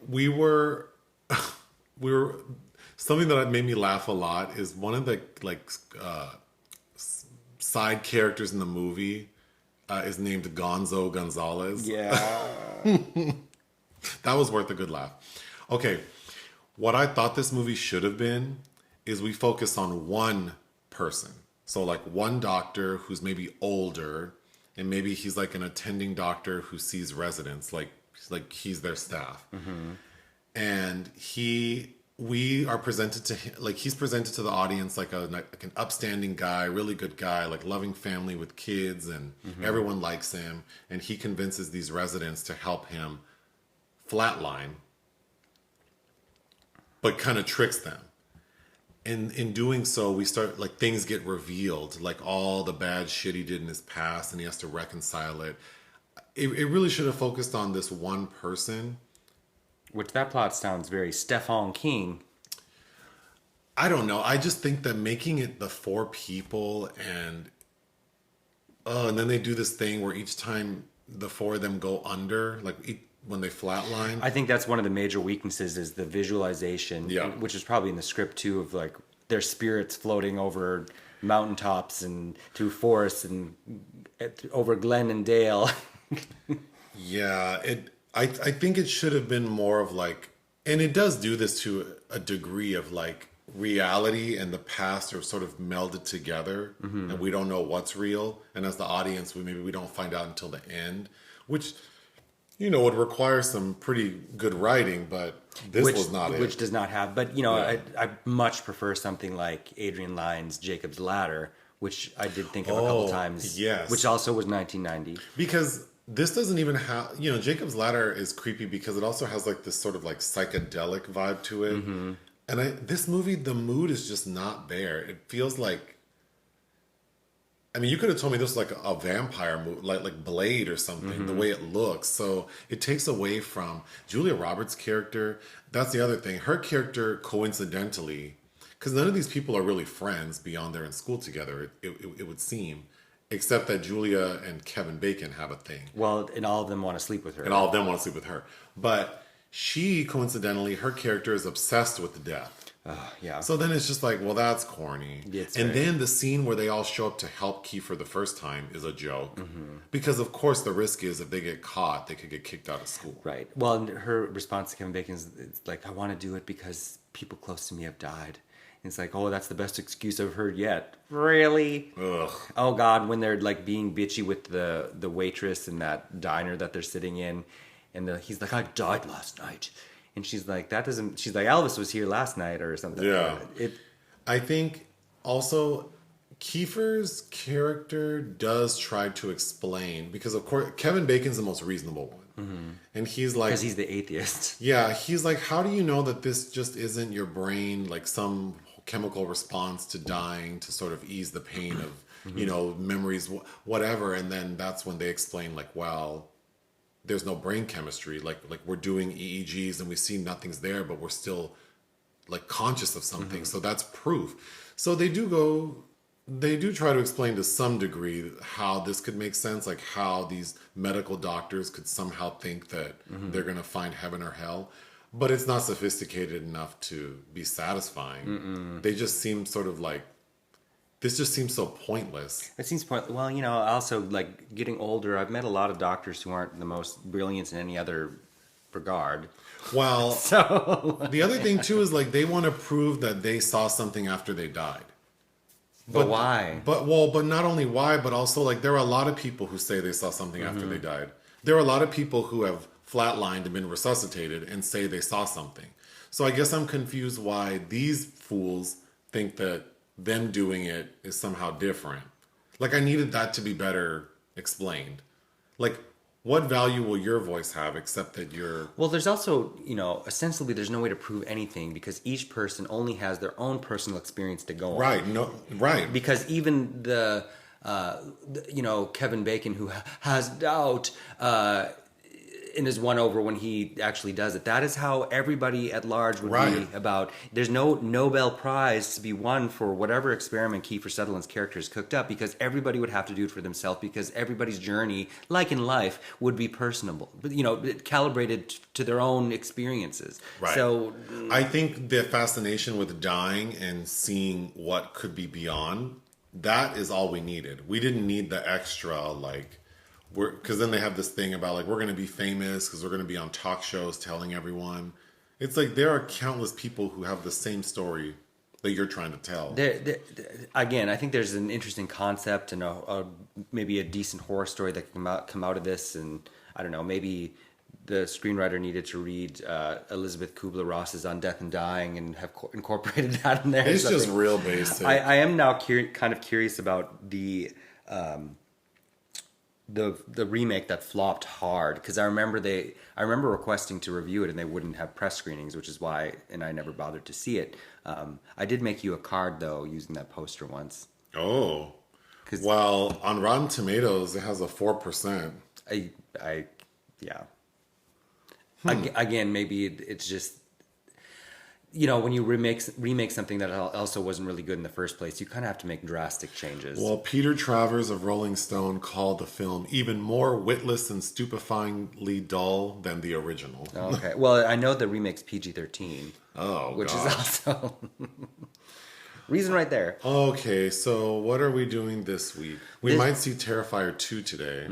We were something that made me laugh a lot is one of the like side characters in the movie is named Gonzo Gonzalez. Yeah. That was worth a good laugh. Okay, what I thought this movie should have been is we focus on one person. So like one doctor who's maybe older, and maybe he's like an attending doctor who sees residents, like he's their staff. And we are presented to him, like he's presented to the audience like an upstanding guy, really good guy, like loving family with kids, and everyone likes him. And he convinces these residents to help him flatline, but kind of tricks them. And in doing so, we start like things get revealed, like all the bad shit he did in his past, and he has to reconcile it. It really should have focused on this one person. Which that plot sounds very Stephen King. I don't know. I just think that making it the four people and then they do this thing where each time the four of them go under, like when they flatline. I think that's one of the major weaknesses is the visualization, which is probably in the script too, of like their spirits floating over mountaintops and through forests and over Glen and Dale. Yeah, I think it should have been more of like, and it does do this to a degree of like reality and the past are sort of melded together, and we don't know what's real. And as the audience, we don't find out until the end, which would require some pretty good writing. But was not it. Which does not have. But I much prefer something like Adrian Lyne's Jacob's Ladder, which I did think of a couple times. Yes, which also was 1990. Because this doesn't even have, Jacob's Ladder is creepy because it also has like this sort of like psychedelic vibe to it. And this movie, the mood is just not there. It feels like, I mean, you could have told me this was like a vampire movie, like Blade or something, the way it looks. So it takes away from Julia Roberts' character. That's the other thing. Her character, coincidentally, because none of these people are really friends beyond they're in school together, it would seem, except that Julia and Kevin Bacon have a thing. Well, and all of them want to sleep with her. And all of them want to sleep with her. But she, coincidentally, her character is obsessed with death. Yeah. So then it's just like, well, that's corny. And then the scene where they all show up to help Kiefer the first time is a joke. Because, of course, the risk is if they get caught, they could get kicked out of school. Right. Well, and her response to Kevin Bacon is like, I want to do it because people close to me have died. And it's like, oh, that's the best excuse I've heard yet. Really? Ugh. Oh, God, when they're like being bitchy with the waitress in that diner that they're sitting in. And he's like, I died last night. And she's like, she's like, Elvis was here last night or something. Yeah. I think also Kiefer's character does try to explain, because of course Kevin Bacon's the most reasonable one. And he's like, because he's the atheist. Yeah. He's like, how do you know that this just isn't your brain, like some chemical response to dying to sort of ease the pain of, memories, whatever. And then that's when they explain like, well, there's no brain chemistry. Like we're doing EEGs and we see nothing's there, but we're still like conscious of something. So that's proof. So they do try to explain to some degree how this could make sense, like how these medical doctors could somehow think that they're going to find heaven or hell, but it's not sophisticated enough to be satisfying. They just seem sort of like, this just seems so pointless. It seems pointless. Well, also like getting older, I've met a lot of doctors who aren't the most brilliant in any other regard. Well, so the other thing too is like they want to prove that they saw something after they died. But why? But not only why, but also like there are a lot of people who say they saw something after they died. There are a lot of people who have flatlined and been resuscitated and say they saw something. So I guess I'm confused why these fools think that them doing it is somehow different. Like I needed that to be better explained. Like what value will your voice have except that you're... Well, there's also, ostensibly there's no way to prove anything because each person only has their own personal experience to go on. Right. No. Right. Because even the Kevin Bacon who has doubt and is won over when he actually does it. That is how everybody at large would be about. There's no Nobel Prize to be won for whatever experiment Kiefer Sutherland's character is cooked up because everybody would have to do it for themselves because everybody's journey, like in life, would be personable, calibrated to their own experiences. Right. So I think the fascination with dying and seeing what could be beyond, that is all we needed. We didn't need the extra because then they have this thing about like we're going to be famous because we're going to be on talk shows telling everyone. It's like there are countless people who have the same story that you're trying to tell. Again, I think there's an interesting concept and maybe a decent horror story that can come out of this. And I don't know, maybe the screenwriter needed to read Elizabeth Kubler-Ross's On Death and Dying and have incorporated that in there. It's just real basic. I am now kind of curious about the remake that flopped hard because I remember requesting to review it and they wouldn't have press screenings, which is why I never bothered to see it. I did make you a card though using that poster once. Oh, well, on Rotten Tomatoes it has a 4%. Yeah. Again, maybe it's just when you remake something that also wasn't really good in the first place, you kind of have to make drastic changes. Well, Peter Travers of Rolling Stone called the film even more witless and stupefyingly dull than the original. Okay. Well, I know the remake's PG-13. Oh, which is also reason right there. Okay, so what are we doing this week? We might see Terrifier 2 today,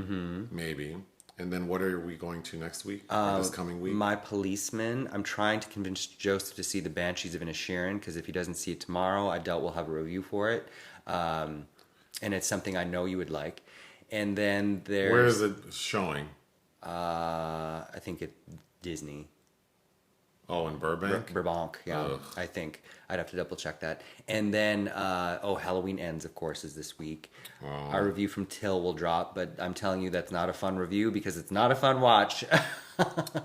maybe. And then what are we going to next week? Or this coming week? My Policeman. I'm trying to convince Joseph to see The Banshees of Inisherin because if he doesn't see it tomorrow, I doubt we'll have a review for it. And it's something I know you would like. And then there's... Where is it showing? I think at Disney. Oh, in Burbank? Burbank, yeah, Ugh. I think. I'd have to double check that. And then, Halloween Ends, of course, is this week. Oh. Our review from Till will drop, but I'm telling you that's not a fun review because it's not a fun watch.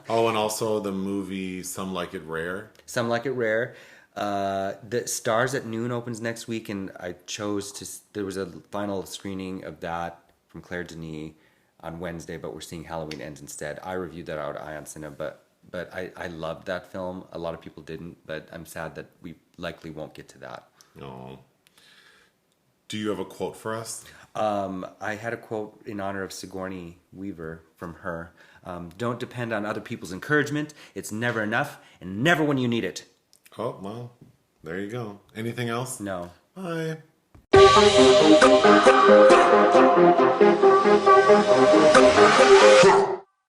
Oh, and also the movie Some Like It Rare. Some Like It Rare. The Stars at Noon opens next week, and I chose to. There was a final screening of that from Claire Denis on Wednesday, but we're seeing Halloween Ends instead. I reviewed that out at Ion Cinema, but I loved that film. A lot of people didn't, but I'm sad that we likely won't get to that. Oh. Do you have a quote for us? I had a quote in honor of Sigourney Weaver from her. Don't depend on other people's encouragement. It's never enough, and never when you need it. Oh, well, there you go. Anything else? No. Bye.